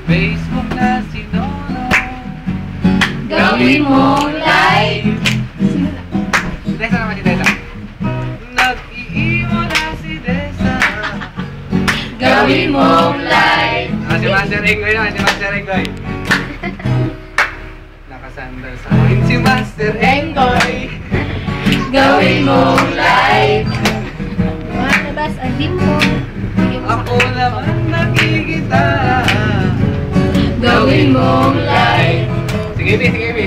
Facebook na si Nono. Gawin mong live. Desa naman si Desa. Nag-iiwan na si Desa. Gawin mong live. Si Master Enggoy naman, si Master Enggoy. Nakasandal sa akin si Master Enggoy. Gawin mong live. Lumalabas ang limbo. Ako naman nagigitara. Gawin mong live. Sige, Bi, sige, Bi.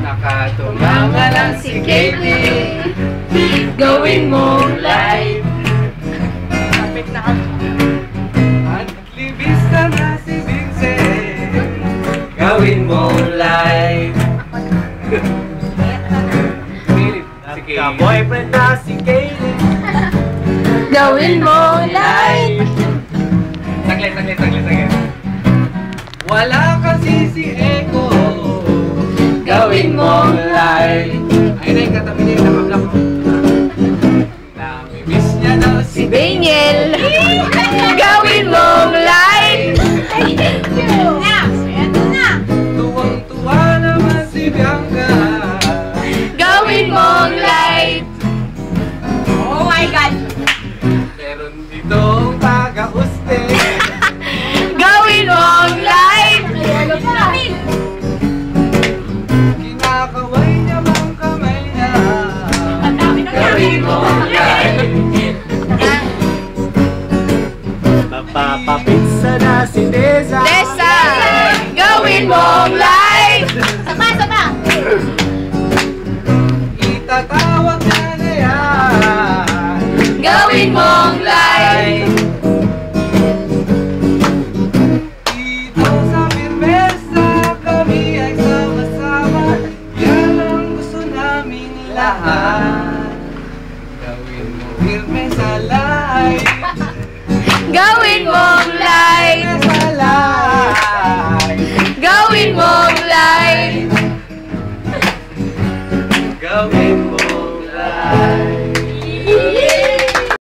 Nakatumama lang si Katie. Gawin mong live. Kapit na kami. At libista na si Vincent. Gawin mong live. Boyfriend na si Katie. Gawin mong live. Saglit. Wala kasi si Eko. Gawin mong live. Ayun na yung katabi niya, nakablock mo. Namimiss niya daw si Daniel. Gawin mong live. Thank you. Ito na. Tuwang-tuwa naman si Bianca. Gawin mong live. Oh my God. Meron ditong taga-uste. Gawin mong live. Kinakaway niya mga kamay niya. Gawin mong live. Mapapapitsa na si Deza. Tessa. Gawin mong live. Sapa. Itatawag niya na yan. Gawin mong live. Dito sa Firmeza, kami ay sama-sama. Yan ang gusto naming lahat. Gawin mo Firmeza live. Gawin mong